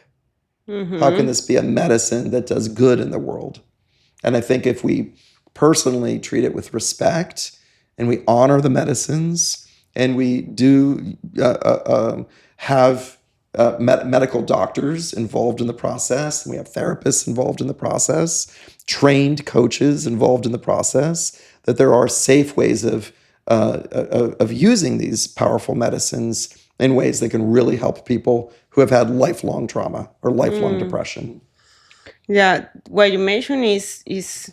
How can this be a medicine that does good in the world? And I think if we personally treat it with respect and we honor the medicines and we do have medical doctors involved in the process, and we have therapists involved in the process, trained coaches involved in the process, that there are safe ways of using these powerful medicines in ways that can really help people who have had lifelong trauma or lifelong depression. Yeah, what you mentioned is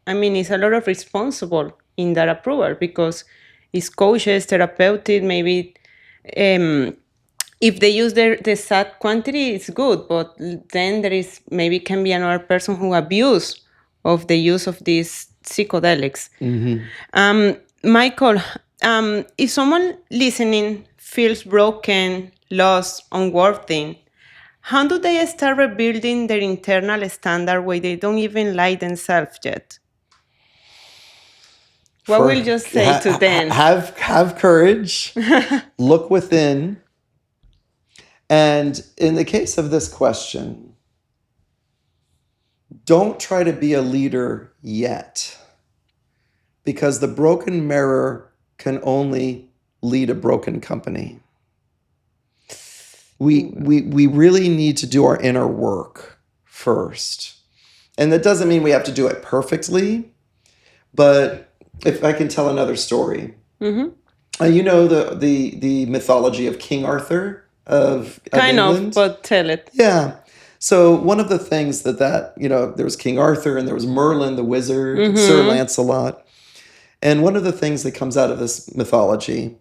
I mean, it's a lot of responsible in that approval because it's coaches, therapeutic, maybe if they use the exact quantity, it's good, but then there is maybe can be another person who abuse of the use of these psychedelics. Michael, if someone listening feels broken, lost, unworthy, how do they start rebuilding their internal standard where they don't even like themselves yet? What will you say to them? Have courage, look within, and in the case of this question, don't try to be a leader yet, because the broken mirror can only lead a broken company. We really need to do our inner work first. And that doesn't mean we have to do it perfectly, but if I can tell another story. You know the mythology of King Arthur of Kind of, England? but tell it. Yeah. So one of the things that there was King Arthur and there was Merlin the wizard, Sir Lancelot. And one of the things that comes out of this mythology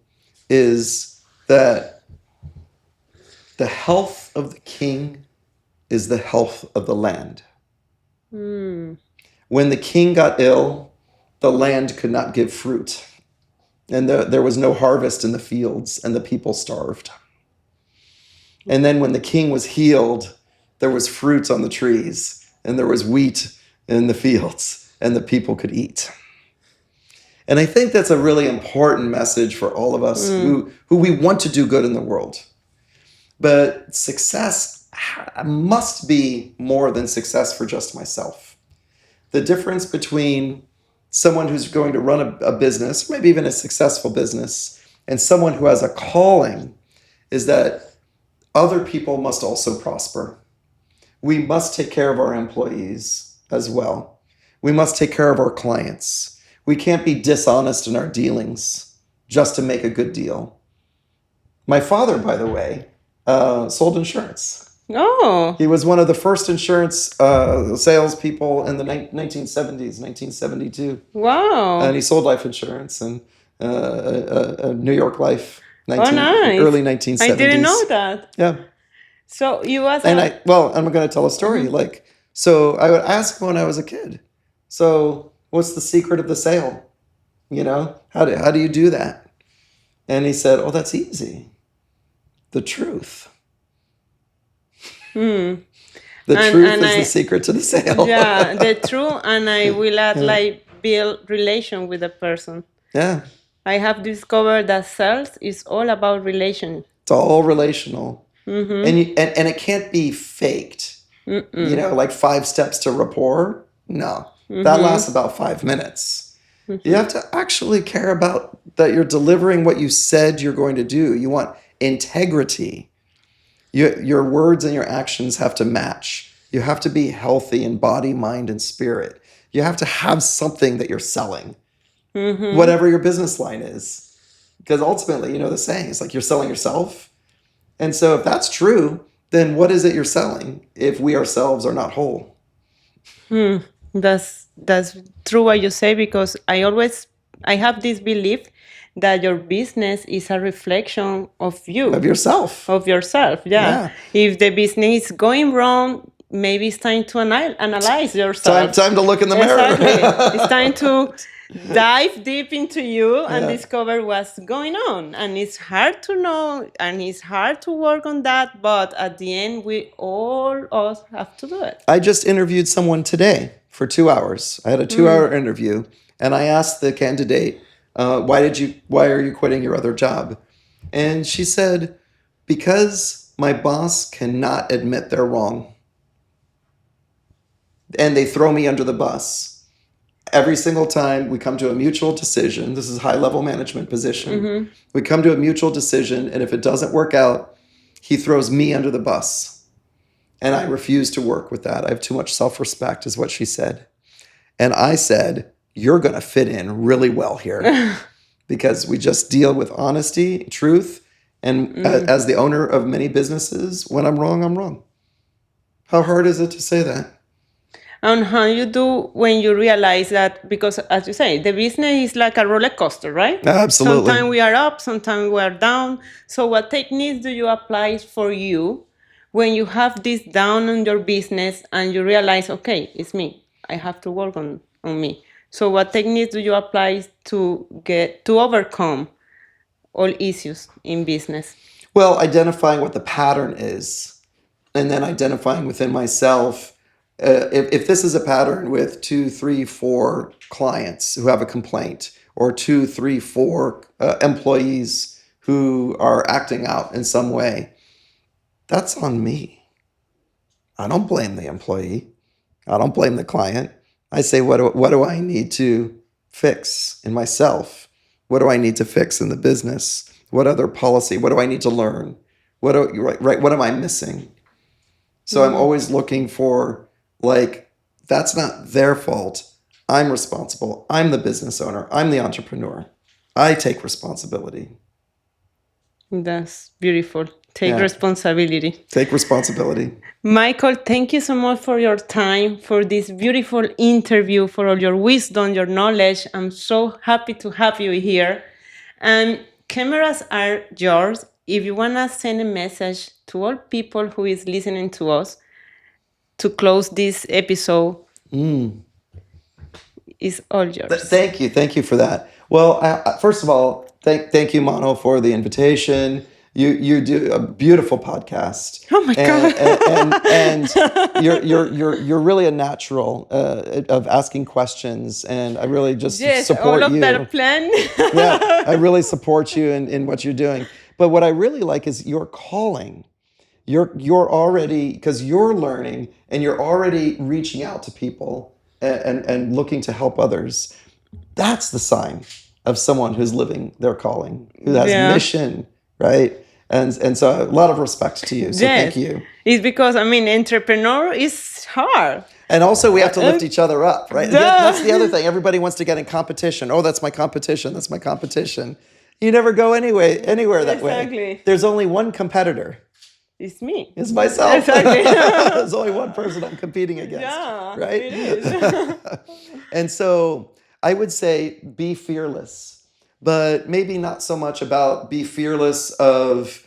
is that the health of the king is the health of the land. When the king got ill, the land could not give fruit. And there was no harvest in the fields, and the people starved. And then when the king was healed, there was fruit on the trees, and there was wheat in the fields, and the people could eat. And I think that's a really important message for all of us who we want to do good in the world. But success must be more than success for just myself. The difference between someone who's going to run a business, maybe even a successful business, and someone who has a calling is that other people must also prosper. we must take care of our employees as well. We must take care of our clients. We can't be dishonest in our dealings just to make a good deal. My father, by the way, sold insurance. Oh, He was one of the first insurance salespeople in the 1970s, 1972. wow. And he sold life insurance and New York Life, Oh, nice. early I 1970s. didn't know that. Yeah. So you was And a, I'm going to tell a story. So I would ask him when I was a kid, so what's the secret of the sale? How do you do that? And he said, oh, that's easy. The truth. The truth is the secret to the sale. yeah, the truth, and I will add build relation with the person. Yeah. I have discovered that sales is all about relation. It's all relational. And it can't be faked. Like 5 steps to rapport. No. That lasts about 5 minutes. You have to actually care about that you're delivering what you said you're going to do. You want integrity. Your words and your actions have to match. You have to be healthy in body, mind, and spirit. You have to have something that you're selling, whatever your business line is. Because ultimately, the saying, it's like you're selling yourself. And so if that's true, then what is it you're selling if we ourselves are not whole? That's true what you say, because I have this belief that your business is a reflection of you. Of yourself. Of yourself, yeah. If the business is going wrong, maybe it's time to analyze yourself. Time to look in the mirror. Exactly. It's time to dive deep into you and discover what's going on. And it's hard to know and it's hard to work on that, but at the end, we all us have to do it. I just interviewed someone today for 2 hours. I had a 2-hour interview, and I asked the candidate, why are you quitting your other job? And she said, because my boss cannot admit they're wrong. And they throw me under the bus. Every single time we come to a mutual decision, this is high-level management position, we come to a mutual decision, and if it doesn't work out, he throws me under the bus. And I refuse to work with that. I have too much self-respect, is what she said. And I said, you're going to fit in really well here because we just deal with honesty, truth. And as the owner of many businesses, when I'm wrong, I'm wrong. How hard is it to say that? And how you do when you realize that, because as you say, the business is like a roller coaster, right? Absolutely. Sometimes we are up, sometimes we are down. So what techniques do you apply for you when you have this down on your business and you realize, okay, it's me. I have to work on me. So what techniques do you apply to overcome all issues in business? Well, identifying what the pattern is, and then identifying within myself, if this is a pattern with 2, 3, 4 clients who have a complaint, or 2, 3, 4 employees who are acting out in some way, that's on me. I don't blame the employee. I don't blame the client. I say, what do I need to fix in myself? What do I need to fix in the business? What other policy? What do I need to learn? What am I missing? So I'm always looking for, that's not their fault. I'm responsible. I'm the business owner. I'm the entrepreneur. I take responsibility. That's beautiful. Take responsibility. Take responsibility. Michael, thank you so much for your time, for this beautiful interview, for all your wisdom, your knowledge. I'm so happy to have you here. And cameras are yours. If you want to send a message to all people who is listening to us to close this episode, it's all yours. Thank you. Thank you for that. Well, first of all, thank you, Mano, for the invitation. You do a beautiful podcast. Oh my God! And you're really a natural of asking questions, and I really just support all of you. that plan. Yeah, I really support you in what you're doing. But what I really like is your calling. You're already, because you're learning and you're already reaching out to people and looking to help others. That's the sign of someone who's living their calling, who has mission, right? And so a lot of respect to you. So thank you. It's because, I mean, entrepreneur is hard. And also we have to lift each other up, right? Duh. That's the other thing. Everybody wants to get in competition. Oh, that's my competition. That's my competition. You never go anywhere that way. Exactly. There's only one competitor. It's me. It's myself. Exactly. There's only one person I'm competing against. Yeah, right? it is. And so I would say be fearless, but maybe not so much about be fearless of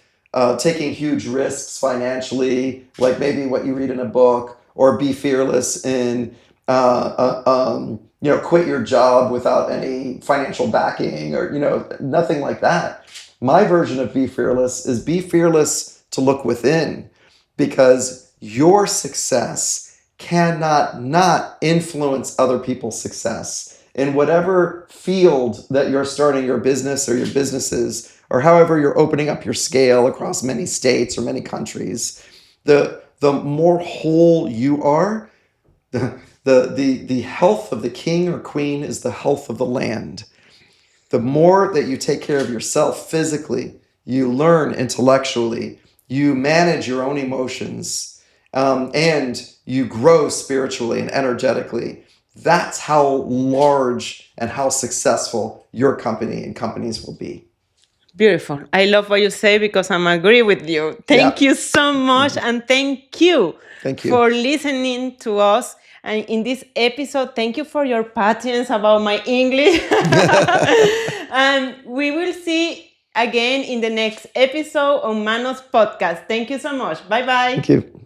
taking huge risks financially, like maybe what you read in a book, or be fearless in quit your job without any financial backing, or nothing like that. My version of be fearless is be fearless to look within, because your success cannot not influence other people's success in whatever field that you're starting your business or your businesses, or however you're opening up your scale across many states or many countries. The more whole you are, the health of the king or queen is the health of the land. The more that you take care of yourself physically, you learn intellectually, you manage your own emotions, and you grow spiritually and energetically. That's how large and how successful your company and companies will be. Beautiful. I love what you say because I'm agree with you. Thank you so much, and thank you for listening to us. And in this episode, thank you for your patience about my English. And we will see again in the next episode on Mano's podcast. Thank you so much. Bye bye. Thank you.